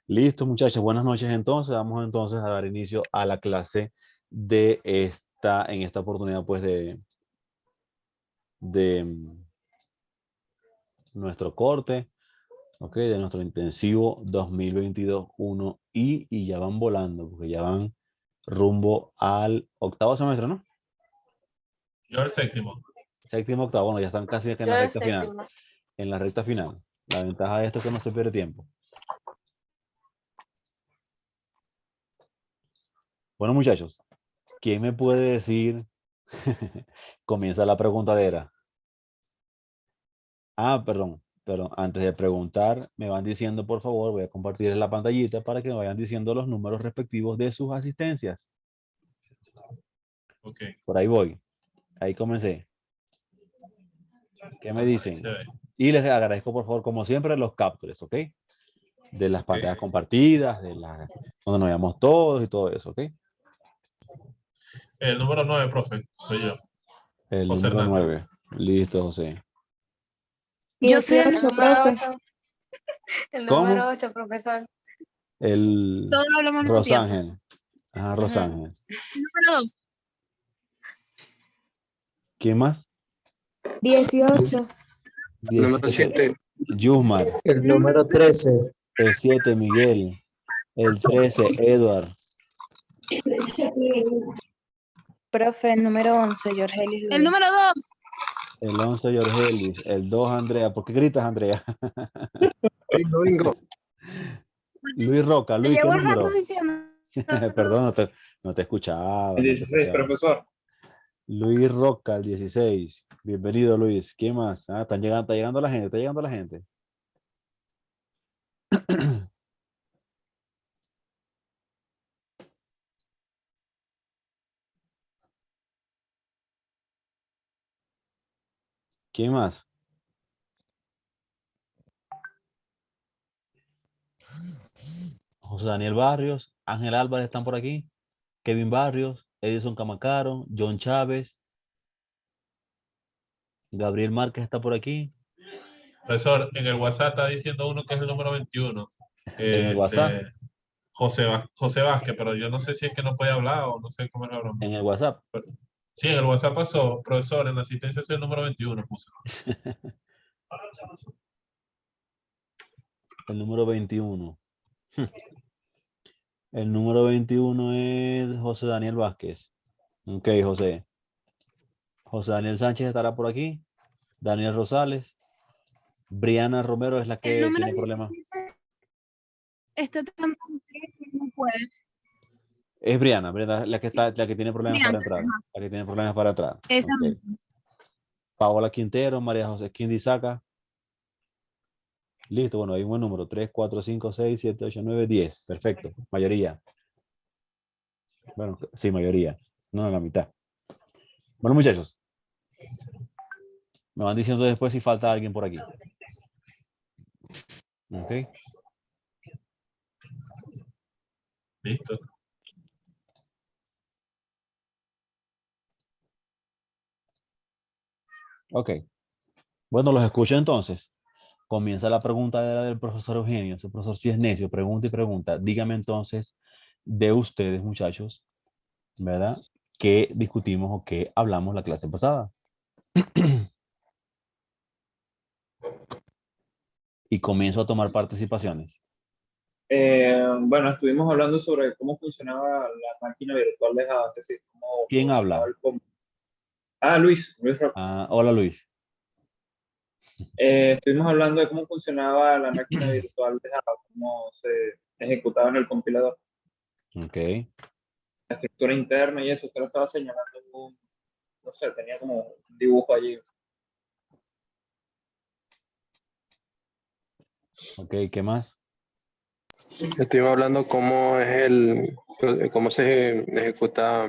Listo, muchachos. Buenas noches entonces. Vamos entonces a dar inicio a la clase en esta oportunidad, pues, de nuestro corte, ¿ok? De nuestro intensivo 2022-1 y ya van volando, porque ya van rumbo al octavo semestre, ¿no? Yo el séptimo. Séptimo, octavo, bueno, ya están casi acá en Yo la el recta final. séptimo. En la recta final. La ventaja de esto es que no se pierde tiempo. Bueno, muchachos, ¿quién me puede decir? Comienza la preguntadera. Perdón. Antes de preguntar, me van diciendo, por favor, voy a compartir la pantallita para que me vayan diciendo los números respectivos de sus asistencias. Ok. Por ahí voy. Ahí comencé. ¿Qué me dicen? Se ve. Y les agradezco, por favor, como siempre, los captures, ¿ok? De las Ok. pantallas compartidas, donde nos veamos todos y todo eso, ¿ok? El número 9, profe, soy yo. El José número Hernández. 9. Listo, José. Yo soy el 18, número profe. 8. El ¿Cómo? número 8, profesor. El Todos hablamos al mismo tiempo. Rosángel. Ajá, Ujú. Rosángel. Número 2. ¿Quién más? 18. Número 17. 7. Yusmar. El número 13. El 7, Miguel. El 13, Edward. Profe, el número 11, Yorgelis El Luis. número 2. El 11, Yorgelis. El 2, Andrea. ¿Por qué gritas, Andrea? Bingo. Luis Roca. Te Luis, ¿qué llevo un rato número? diciendo. Perdón, no te escuchaba. El No te 16, escuchaba. profesor. Luis Roca, el 16. Bienvenido, Luis. ¿Quién más? Está llegando la gente, está llegando la gente. ¿Quién más? José Daniel Barrios, Ángel Álvarez están por aquí. Kevin Barrios, Edison Camacaro, John Chávez, Gabriel Márquez está por aquí. Profesor, en el WhatsApp está diciendo uno que es el número 21. En el WhatsApp, José Vázquez, pero yo no sé si es que no puede hablar o no sé cómo es la broma. en el WhatsApp. Sí, en el WhatsApp pasó, profesor, en la asistencia soy el número 21, puso. El número 21. El número 21 es José Daniel Vázquez. Ok, José. José Daniel Sánchez estará por aquí. Daniel Rosales. Briana Romero es la El que número tiene problemas. 17 está tratando de entrar, pero no puede. Es Briana, la que tiene problemas para Brianna, entrar. ajá, La que tiene problemas para entrar. esa Ok. misma. Paola Quintero, María José Saca. Listo, bueno, hay un buen número. 3, 4, 5, 6, 7, 8, 9, 10. Perfecto. Mayoría. Bueno, sí, mayoría. No, la mitad. Bueno, muchachos. Me van diciendo después si falta alguien por aquí. Ok. Listo. Ok. Bueno, los escucho entonces. Comienza la pregunta del profesor Eugenio. Ese profesor sí es necio, pregunta y pregunta. Dígame entonces de ustedes, muchachos, ¿verdad? ¿Qué discutimos o qué hablamos la clase pasada? Y comienzo a tomar participaciones. Bueno, estuvimos hablando sobre cómo funcionaba la máquina virtual de Java, es decir, cómo ¿Quién funcionaba habla? el combo. Ah, Luis Roca. Hola, Luis. Estuvimos hablando de cómo funcionaba la máquina virtual de Java, cómo se ejecutaba en el compilador, Ok. la estructura interna y eso. Usted lo estaba señalando en no sé, tenía como un dibujo allí. Ok, ¿qué más? Estuvimos hablando cómo se ejecuta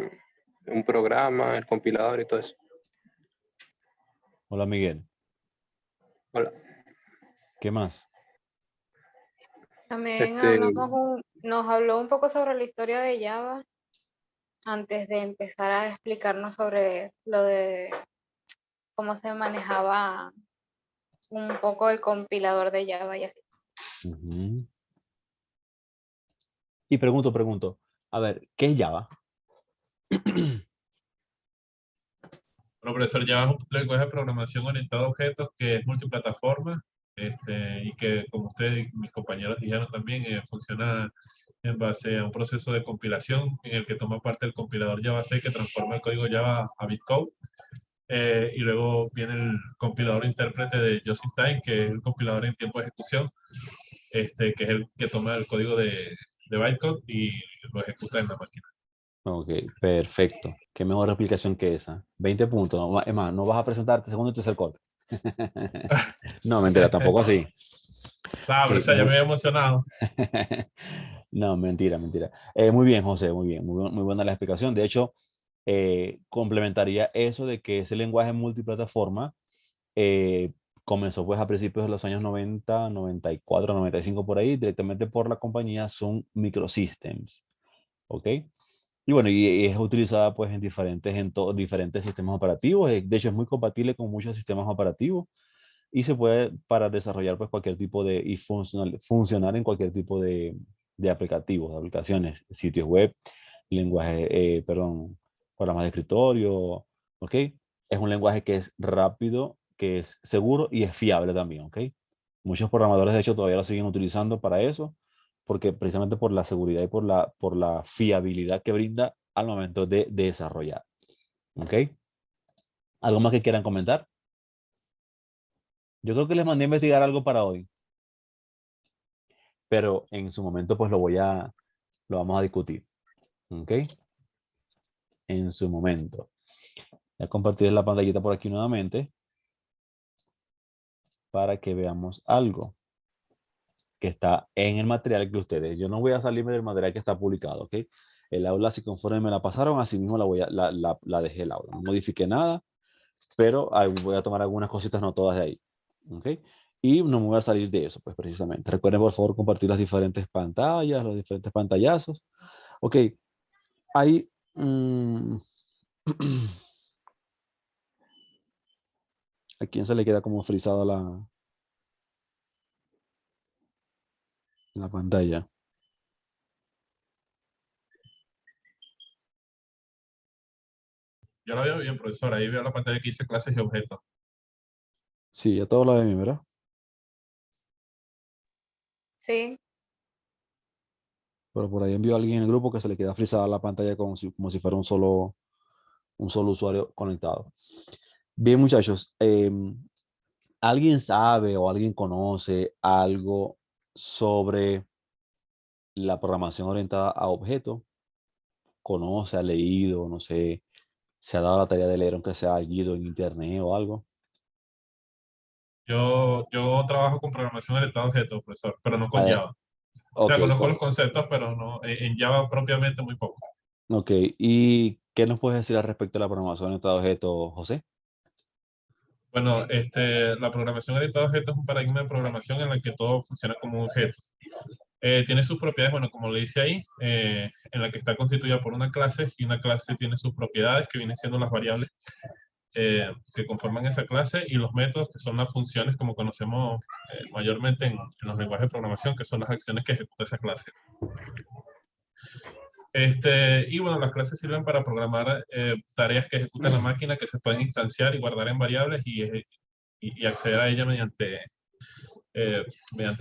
un programa, el compilador y todo eso. Hola, Miguel. Hola. ¿Qué más? También Este, nos habló un poco sobre la historia de Java antes de empezar a explicarnos sobre lo de cómo se manejaba un poco el compilador de Java y así. Ujú. Y pregunto, a ver, ¿qué es Java? Bueno, profesor, Java es un lenguaje de programación orientado a objetos que es multiplataforma, y que, como usted y mis compañeros dijeron también, funciona en base a un proceso de compilación en el que toma parte el compilador Java C que transforma el código Java a bitcode. Y luego viene el compilador intérprete de Just in Time, que es el compilador en tiempo de ejecución, que es el que toma el código de bytecode y lo ejecuta en la máquina. Ok, perfecto. Qué mejor explicación que esa. 20 puntos. Es más, no vas a presentarte segundo y tercer corte. No, mentira, tampoco así. Ah, pero Ok, o sea, yo me había emocionado. No, mentira, mentira. Muy bien, José, muy bien. Muy buena la explicación. De hecho, complementaría eso de que ese lenguaje multiplataforma eh, comenzó pues a principios de los años 90, 94, 95 por ahí, directamente por la compañía Sun Microsystems. ¿Ok? Y bueno, y es utilizada pues en diferentes sistemas operativos. De hecho, es muy compatible con muchos sistemas operativos y se puede para desarrollar pues cualquier tipo y funcionar en cualquier tipo de aplicativos, de aplicaciones, sitios web, lenguaje, perdón, programas de escritorio, ¿ok? Es un lenguaje que es rápido, que es seguro y es fiable también, ¿ok? Muchos programadores de hecho todavía lo siguen utilizando para eso, porque precisamente por la seguridad y por la fiabilidad que brinda al momento de desarrollar, ¿ok? ¿Algo más que quieran comentar? Yo creo que les mandé a investigar algo para hoy, pero en su momento pues lo vamos a discutir, ¿ok? En su momento. Voy a compartir la pantallita por aquí nuevamente para que veamos algo que está en el material que ustedes. Yo no voy a salirme del material que está publicado, ¿ok? El aula, si conforme me la pasaron, así mismo la dejé el aula. No modifiqué nada, pero voy a tomar algunas cositas, no todas de ahí, ¿ok? Y no me voy a salir de eso, pues precisamente. Recuerden, por favor, compartir las diferentes pantallas, los diferentes pantallazos. Ok, hay... ¿A quién se le queda como frisada la pantalla? Yo la veo bien, profesor. Ahí veo la pantalla que dice clases y objetos. Sí, a todos la de mí, ¿verdad? Sí, Pero por ahí envió a alguien en el grupo que se le queda frisada la pantalla como si fuera un solo usuario conectado. Bien, muchachos, ¿alguien sabe o alguien conoce algo sobre la programación orientada a objetos? ¿Conoce, ha leído, no sé, se ha dado la tarea de leer aunque sea algo en internet o algo? Yo trabajo con programación orientada a objetos, profesor, pero no con A ver, Java. O ok, sea, conozco los conceptos, pero no, en Java propiamente muy poco. ok. ¿Y qué nos puedes decir al respecto de la programación orientada a objetos, José? Bueno, la programación orientada a objetos es un paradigma de programación en el que todo funciona como un objeto. Tiene sus propiedades, bueno, como le dice ahí, en la que está constituida por una clase y una clase tiene sus propiedades que vienen siendo las variables que conforman esa clase y los métodos que son las funciones como conocemos mayormente en los lenguajes de programación, que son las acciones que ejecuta esa clase. Y bueno, las clases sirven para programar tareas que ejecuta la máquina que se pueden instanciar y guardar en variables y acceder a ella mediante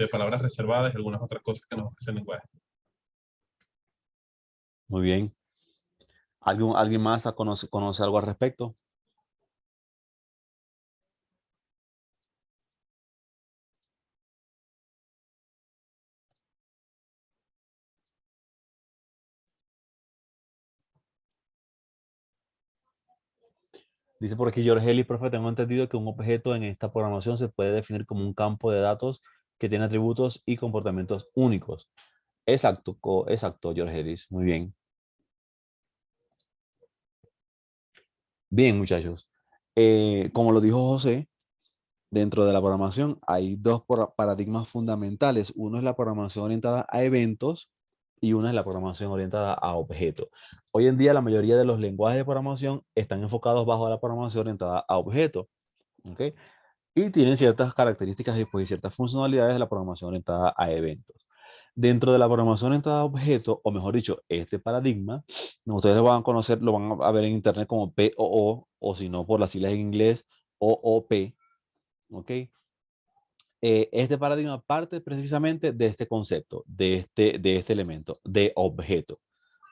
palabras reservadas y algunas otras cosas que nos ofrece el lenguaje. Muy bien. ¿Alguien más conoce algo al respecto? Dice por aquí George Ellis, profe, tengo entendido que un objeto en esta programación se puede definir como un campo de datos que tiene atributos y comportamientos únicos. Exacto, exacto, George Ellis. Muy bien. Bien, muchachos. Como lo dijo José, dentro de la programación hay dos paradigmas fundamentales. Uno es la programación orientada a eventos y una es la programación orientada a objetos. Hoy en día la mayoría de los lenguajes de programación están enfocados bajo la programación orientada a objetos. ¿Ok? Y tienen ciertas características y pues, ciertas funcionalidades de la programación orientada a eventos. Dentro de la programación orientada a objetos, o mejor dicho, este paradigma, ustedes lo van a conocer, lo van a ver en internet como POO, o si no por las siglas en inglés, OOP, ¿ok? Este paradigma parte precisamente de este concepto, de este elemento, de objeto,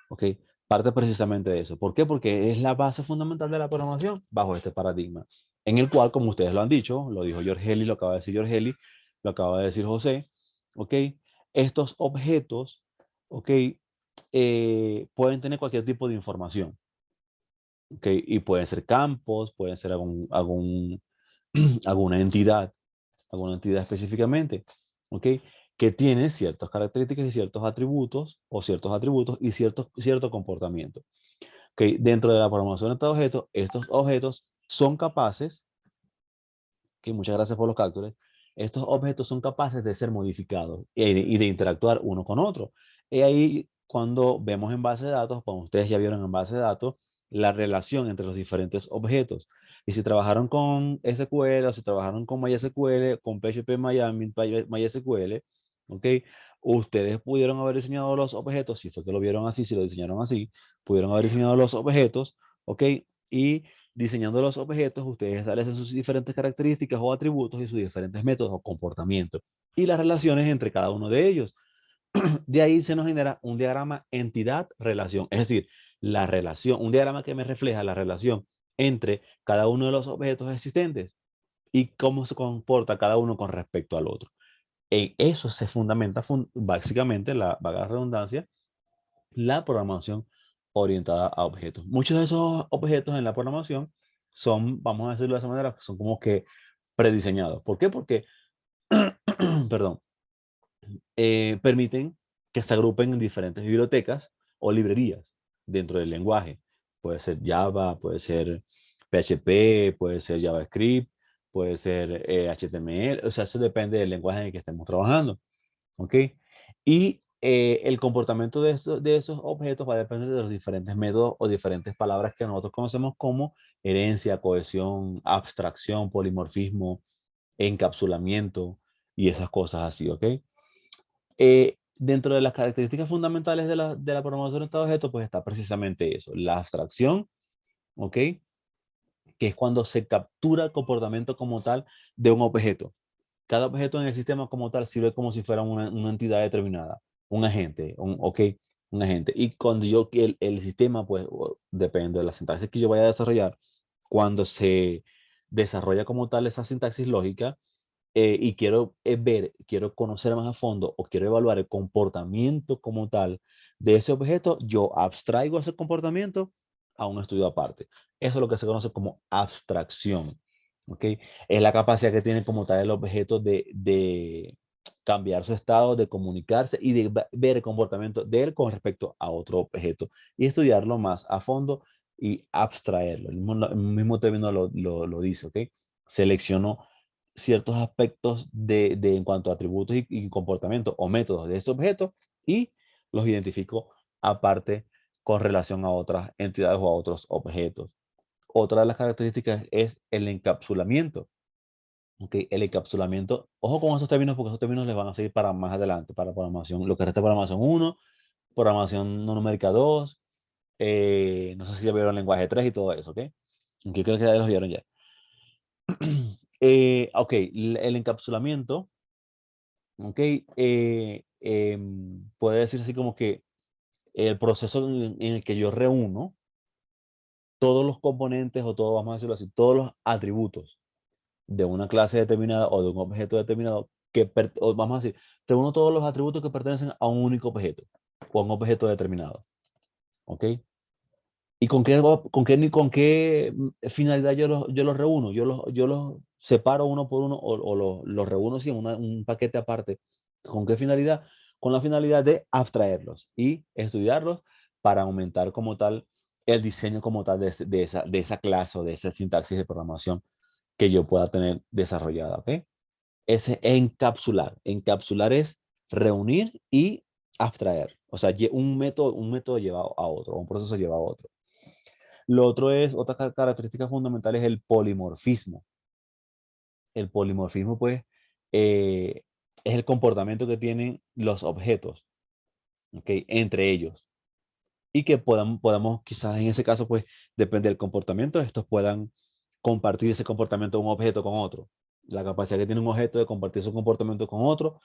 ¿ok? Parte precisamente de eso. ¿Por qué? Porque es la base fundamental de la programación bajo este paradigma, en el cual, como ustedes lo han dicho, lo dijo George Eli, lo acaba de decir George Eli, lo acaba de decir José, ¿ok? Estos objetos, ¿ok? Pueden tener cualquier tipo de información, ¿ok? Y pueden ser campos, pueden ser alguna entidad específicamente, ¿ok? Que tiene ciertas características y ciertos atributos, o ciertos atributos y cierto comportamiento. ¿Ok? Dentro de la programación de estos objetos son capaces, que muchas gracias por los captures, estos objetos son capaces de ser modificados y de interactuar uno con otro. Y ahí cuando vemos en base de datos, cuando ustedes ya vieron en base de datos, la relación entre los diferentes objetos. Y si trabajaron con SQL o si trabajaron con MySQL, con PHP Miami, MySQL, ¿ok? Ustedes pudieron haber diseñado los objetos, si fue que lo vieron así, si lo diseñaron así, pudieron haber diseñado los objetos, ¿ok? Y diseñando los objetos, ustedes establecen sus diferentes características o atributos y sus diferentes métodos o comportamientos y las relaciones entre cada uno de ellos. De ahí se nos genera un diagrama entidad-relación, es decir, la relación, un diagrama que me refleja la relación entre cada uno de los objetos existentes y cómo se comporta cada uno con respecto al otro. En eso se fundamenta básicamente, la vaga redundancia, la programación orientada a objetos. Muchos de esos objetos en la programación son, vamos a decirlo de esa manera, son como que prediseñados. ¿Por qué? Porque, perdón, permiten que se agrupen en diferentes bibliotecas o librerías dentro del lenguaje. Puede ser Java, puede ser PHP, puede ser JavaScript, puede ser HTML, o sea, eso depende del lenguaje en el que estemos trabajando. ¿Ok? Y el comportamiento de esos objetos va a depender de los diferentes métodos o diferentes palabras que nosotros conocemos como herencia, cohesión, abstracción, polimorfismo, encapsulamiento y esas cosas así, ¿ok? Dentro de las características fundamentales de la programación de objetos, pues está precisamente eso, la abstracción, ¿ok? Que es cuando se captura el comportamiento como tal de un objeto. Cada objeto en el sistema como tal sirve como si fuera una entidad determinada, un agente, un agente. Y cuando el sistema, pues, depende de la sintaxis que yo vaya a desarrollar, cuando se desarrolla como tal esa sintaxis lógica, y quiero quiero conocer más a fondo o quiero evaluar el comportamiento como tal de ese objeto, yo abstraigo ese comportamiento a un estudio aparte. Eso es lo que se conoce como abstracción. ¿Ok? Es la capacidad que tiene como tal el objeto de cambiar su estado, de comunicarse y de ver el comportamiento de él con respecto a otro objeto y estudiarlo más a fondo y abstraerlo. El mismo término lo dice, ¿ok? Selecciono ciertos aspectos en cuanto a atributos y comportamiento o métodos de ese objeto y los identifico aparte con relación a otras entidades o a otros objetos. Otra de las características es el encapsulamiento. Okay, el encapsulamiento, ojo con esos términos porque esos términos les van a seguir para más adelante, para programación, lo que resta de programación 1, programación no numérica 2, no sé si ya vieron el lenguaje 3 y todo eso, ¿ok? Aunque creo que ya los vieron ya. Ok, el encapsulamiento, ok, puede decir así como que el proceso en el que yo reúno todos los componentes o todo, vamos a decirlo así, todos los atributos de una clase determinada o de un objeto determinado o vamos a decir, reúno todos los atributos que pertenecen a un único objeto o a un objeto determinado. ¿Ok? ¿Y con qué finalidad yo los reúno? Yo los separo uno por uno o los reúno así en un paquete aparte. ¿Con qué finalidad? Con la finalidad de abstraerlos y estudiarlos para aumentar como tal el diseño como tal de esa clase o de esa sintaxis de programación que yo pueda tener desarrollada. ¿Ok? Ese encapsular. Encapsular es reunir y abstraer. O sea, un método lleva a otro, un proceso lleva a otro. Lo otro es, otra característica fundamental es el polimorfismo. El polimorfismo, pues, es el comportamiento que tienen los objetos, ¿ok? Entre ellos. Y que podamos quizás en ese caso, pues, depende del comportamiento, estos puedan compartir ese comportamiento de un objeto con otro. La capacidad que tiene un objeto de compartir su comportamiento con otro,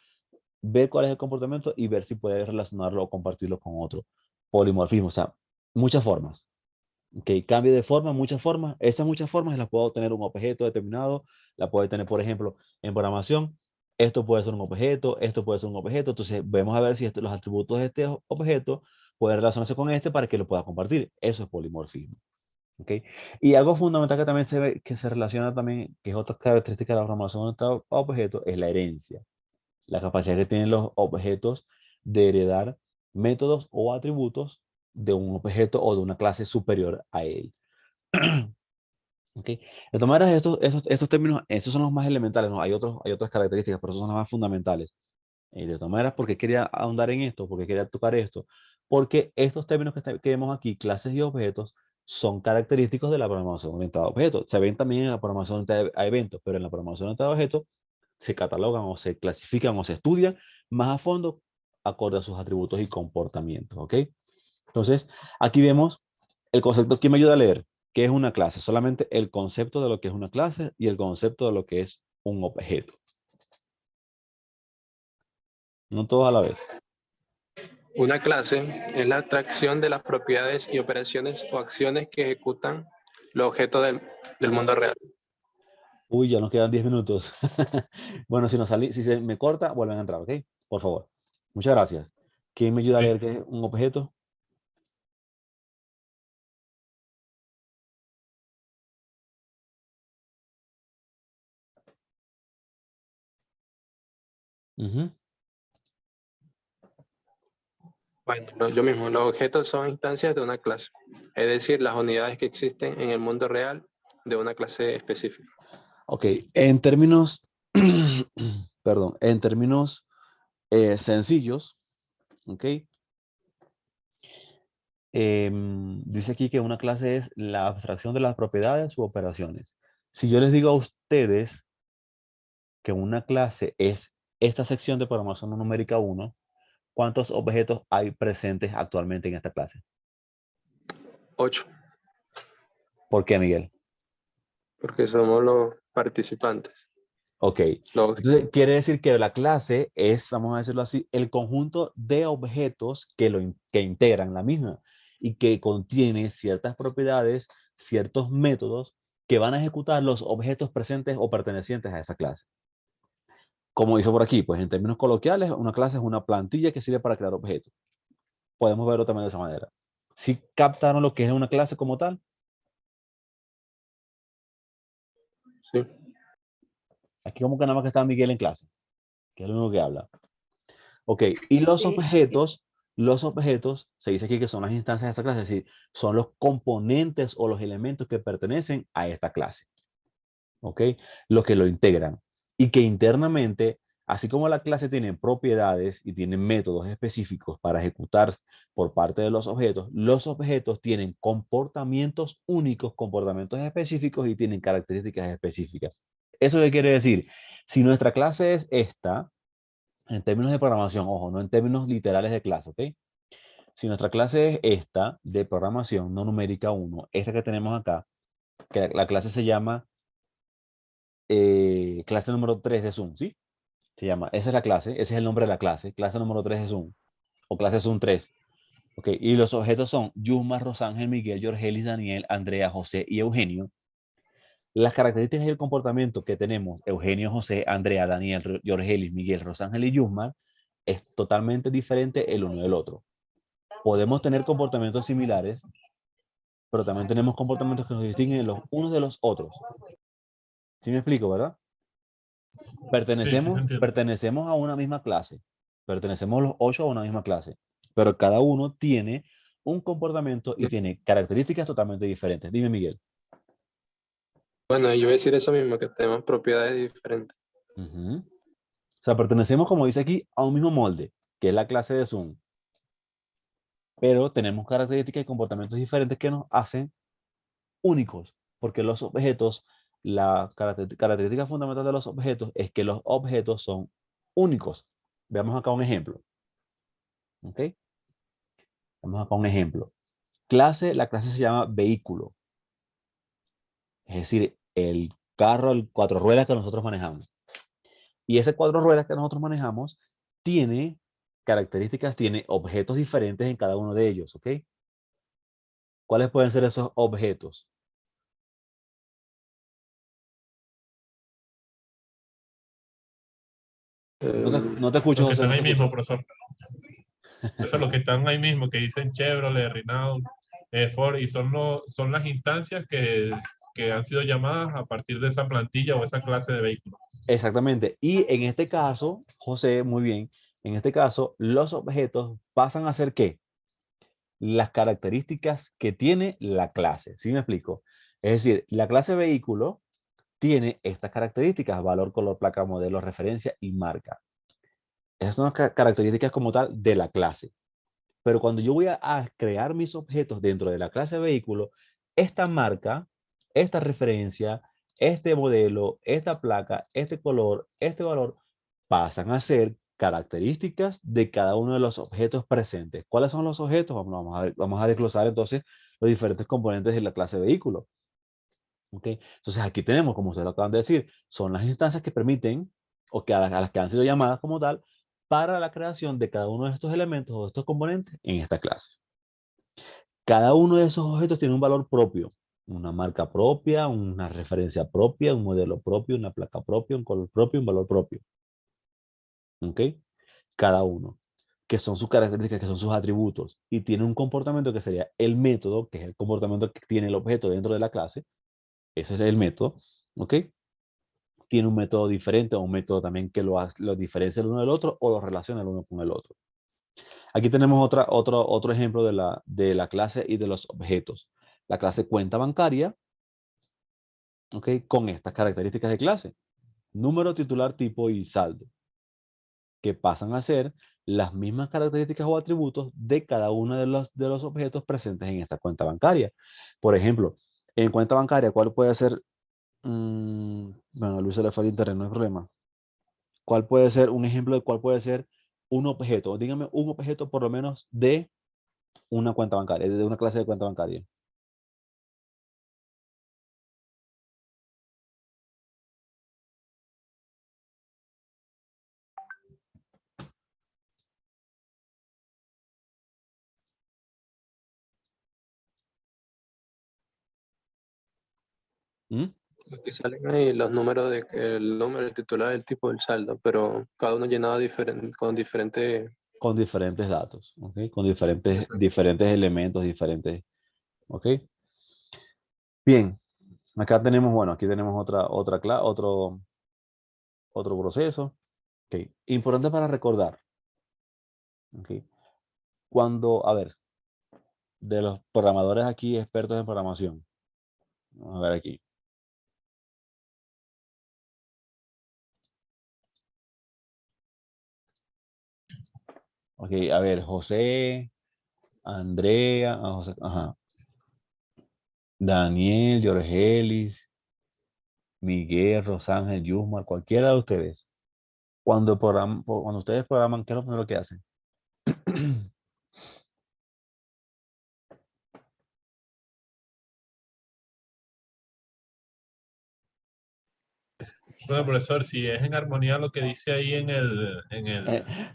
ver cuál es el comportamiento y ver si puede relacionarlo o compartirlo con otro. Polimorfismo, o sea, muchas formas. ¿Ok? Cambio de forma, muchas formas. Esas muchas formas las puedo tener un objeto determinado, la puede tener, por ejemplo, en programación. Esto puede ser un objeto, esto puede ser un objeto. Entonces, vamos a ver si los atributos de este objeto pueden relacionarse con este para que lo pueda compartir. Eso es polimorfismo. ¿Ok? Y algo fundamental que también se ve, que se relaciona también, que es otra característica de la programación orientada a objetos, es la herencia. La capacidad que tienen los objetos de heredar métodos o atributos de un objeto o de una clase superior a él. ¿Ok? De todas maneras, estos términos, estos son los más elementales, ¿no? Hay otras características, pero esos son los más fundamentales. De todas maneras, ¿por qué quería ahondar en esto? ¿Por qué quería tocar esto? Porque estos términos que vemos aquí, clases y objetos, son característicos de la programación orientada a objetos. Se ven también en la programación orientada a eventos, pero en la programación orientada a objetos se catalogan o se clasifican o se estudian más a fondo acorde a sus atributos y comportamientos. ¿Ok? Entonces, aquí vemos el concepto. ¿Quién me ayuda a leer? ¿Qué es una clase? Solamente el concepto de lo que es una clase y el concepto de lo que es un objeto. No todos a la vez. Una clase es la atracción de las propiedades y operaciones o acciones que ejecutan los objetos del mundo real. Uy, ya nos quedan 10 minutos. Bueno, si se me corta, vuelven a entrar, ¿ok? Por favor. Muchas gracias. ¿Quién me ayuda a leer qué es un objeto? Ujú. Bueno, yo mismo, los objetos son instancias de una clase, es decir, las unidades que existen en el mundo real de una clase específica. Ok, en términos, perdón, en términos sencillos, ¿ok? Dice aquí que una clase es la abstracción de las propiedades u operaciones. Si yo les digo a ustedes que una clase es esta sección de programación no numérica 1, ¿cuántos objetos hay presentes actualmente en esta clase? 8, ¿Por qué, Miguel? porque somos los participantes. Ok. Los, Entonces, quiere decir que la clase es, vamos a decirlo así, el conjunto de objetos que integran la misma y que contiene ciertas propiedades, ciertos métodos que van a ejecutar los objetos presentes o pertenecientes a esa clase. Como dice por aquí, pues en términos coloquiales, una clase es una plantilla que sirve para crear objetos. Podemos verlo también de esa manera. ¿Sí captaron lo que es una clase como tal? sí. Aquí como que nada más que está Miguel en clase, que es lo único que habla. Ok, y Sí. los objetos, se dice aquí que son las instancias de esta clase, es decir, son los componentes o los elementos que pertenecen a esta clase. Ok, los que lo integran. Y que internamente, así como la clase tiene propiedades y tiene métodos específicos para ejecutar por parte de los objetos tienen comportamientos únicos, comportamientos específicos y tienen características específicas. ¿Eso qué quiere decir? Si nuestra clase es esta, en términos de programación, ojo, no en términos literales de clase, ¿ok? Si nuestra clase es esta de programación no numérica 1, esta que tenemos acá, que la clase se llama clase número 3 de Zoom, ¿sí? Se llama, esa es la clase, ese es el nombre de la clase número 3 de Zoom, o clase Zoom 3. Ok, y los objetos son Yusma, Rosángel, Miguel, Jorgelis, Daniel, Andrea, José y Eugenio. Las características y el comportamiento que tenemos Eugenio, José, Andrea, Daniel, Jorgelis, Miguel, Rosángel y Yusma es totalmente diferente el uno del otro. Podemos tener comportamientos similares, pero también tenemos comportamientos que nos distinguen los unos de los otros. ¿Sí me explico, verdad? Sí, sí se entiende. Pertenecemos a una misma clase. Pertenecemos los 8 a una misma clase. Pero cada uno tiene un comportamiento y tiene características totalmente diferentes. Dime, Miguel. Bueno, yo voy a decir eso mismo, que tenemos propiedades diferentes. O sea, pertenecemos, como dice aquí, a un mismo molde, que es la clase de Zoom. Pero tenemos características y comportamientos diferentes que nos hacen únicos, porque los objetos, la característica fundamental de los objetos es que los objetos son únicos. Veamos acá un ejemplo. ¿Ok? Veamos acá un ejemplo. La clase se llama vehículo. Es decir, el carro, el cuatro ruedas que nosotros manejamos. Y ese cuatro ruedas que nosotros manejamos tiene características, tiene objetos diferentes en cada uno de ellos, ¿ok? ¿Cuáles pueden ser esos objetos? No te escucho, Los que José, están no te ahí mismo, escucho. profesor. Eso es los que están ahí mismo, que dicen Chevrolet, Renault, Ford, y son las instancias que han sido llamadas a partir de esa plantilla o esa clase de vehículos. Exactamente. Y en este caso, José, muy bien, en este caso, los objetos pasan a ser ¿qué? Las características que tiene la clase. ¿Sí me explico? Es decir, la clase vehículo tiene estas características: valor, color, placa, modelo, referencia y marca. Esas son las características como tal de la clase. Pero cuando yo voy a crear mis objetos dentro de la clase vehículo, esta marca, esta referencia, este modelo, esta placa, este color, este valor, pasan a ser características de cada uno de los objetos presentes. ¿Cuáles son los objetos? Vamos a desglosar entonces los diferentes componentes de la clase vehículo. ¿Ok? Entonces aquí tenemos, como ustedes lo acaban de decir, son las instancias que permiten, o que a las que han sido llamadas como tal, para la creación de cada uno de estos elementos o de estos componentes en esta clase. Cada uno de esos objetos tiene un valor propio, una marca propia, una referencia propia, un modelo propio, una placa propia, un color propio, un valor propio. ¿Ok? Cada uno, que son sus características, que son sus atributos, y tiene un comportamiento que sería el método, que es el comportamiento que tiene el objeto dentro de la clase. Ese es el método. ¿Ok? Tiene un método diferente o un método también que lo diferencia el uno del otro o lo relaciona el uno con el otro. Aquí tenemos otro ejemplo de la clase y de los objetos. La clase cuenta bancaria, ¿ok? Con estas características de clase: número, titular, tipo y saldo, que pasan a ser las mismas características o atributos de cada uno de los objetos presentes en esta cuenta bancaria. Por ejemplo, en cuenta bancaria, ¿cuál puede ser? Bueno, a Luis se le fue el internet, no hay problema. ¿Cuál puede ser un ejemplo de cuál puede ser un objeto? Dígame un objeto por lo menos de una cuenta bancaria, de una clase de cuenta bancaria. ¿Mm? Los que salen ahí, los números el número, el titular, el tipo del saldo, pero cada uno llenado con diferentes. Con diferentes datos, ¿ok? Con Exacto. diferentes elementos, diferentes, ¿ok? Bien, acá tenemos, bueno, aquí tenemos otro proceso, ¿ok? Importante para recordar, ¿ok? A ver, de los programadores aquí, expertos en programación, vamos a ver aquí. Ok, a ver, José, Andrea, José, ajá, Daniel, Jorgelis, Miguel, Rosángel, Yusmar, cualquiera de ustedes. Cuando ustedes programan, ¿qué es lo primero que hacen? Bueno, profesor, si es en armonía lo que dice ahí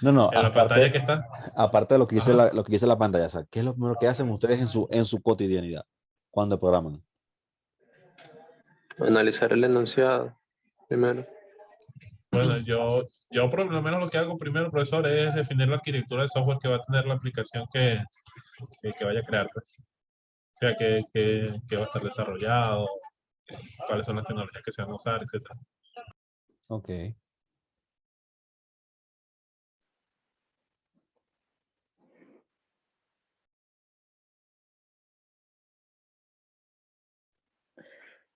No, en la pantalla que está. aparte de lo que dice Ajá. lo que dice la pantalla, o sea, ¿qué es lo primero que hacen ustedes en su cotidianidad cuando programan? Analizar el enunciado primero. Bueno, yo por lo menos lo que hago primero, profesor, es definir la arquitectura de software que va a tener la aplicación que vaya a crear, pues. O sea, que va a estar desarrollado, cuáles son las tecnologías que se van a usar, etcétera. Ok.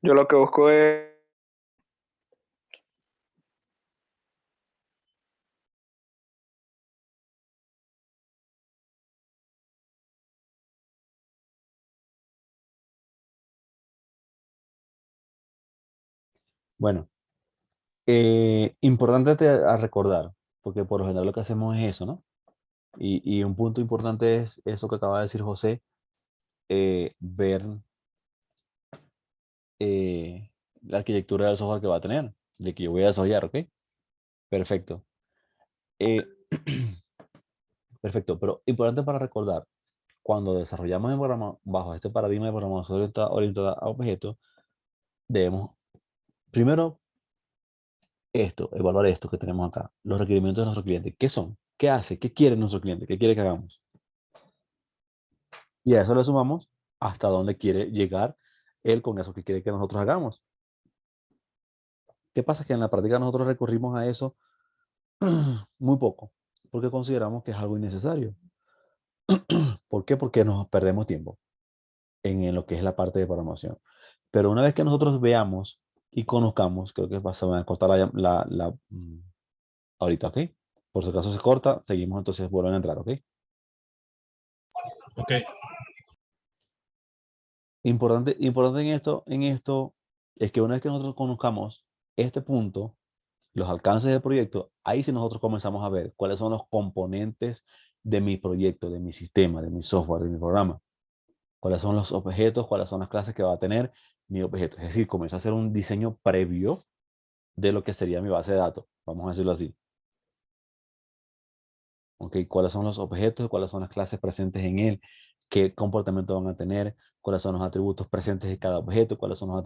Yo lo que busco es, Bueno, importante a recordar. porque por lo general lo que hacemos es eso, ¿no? Y un punto importante es eso que acaba de decir José, ver la arquitectura del software que va a tener, de que yo voy a desarrollar, ¿ok? Perfecto. Perfecto, pero importante para recordar, cuando desarrollamos el programa bajo este paradigma de programación orientada a objetos, debemos primero evaluar esto que tenemos acá, los requerimientos de nuestro cliente. ¿Qué son? ¿Qué hace? ¿Qué quiere nuestro cliente? ¿Qué quiere que hagamos? Y a eso le sumamos hasta dónde quiere llegar él con eso que quiere que nosotros hagamos. ¿Qué pasa? Que en la práctica nosotros recurrimos a eso muy poco, porque consideramos que es algo innecesario. ¿Por qué? Porque nos perdemos tiempo en lo que es la parte de programación. Pero una vez que nosotros veamos y conozcamos, creo que se va a cortar ahorita, ¿ok? Por si acaso se corta, seguimos, entonces vuelven a entrar, ¿ok? Ok. Importante en esto es que una vez que nosotros conozcamos este punto, los alcances del proyecto, ahí sí nosotros comenzamos a ver cuáles son los componentes de mi proyecto, de mi sistema, de mi software, de mi programa. Cuáles son los objetos, cuáles son las clases que va a tener mi objeto. Es decir, comienzo a hacer un diseño previo de lo que sería mi base de datos. Vamos a decirlo así. ¿Ok? ¿Cuáles son los objetos? ¿Cuáles son las clases presentes en él? ¿Qué comportamiento van a tener? ¿Cuáles son los atributos presentes de cada objeto? ¿Cuáles son los atributos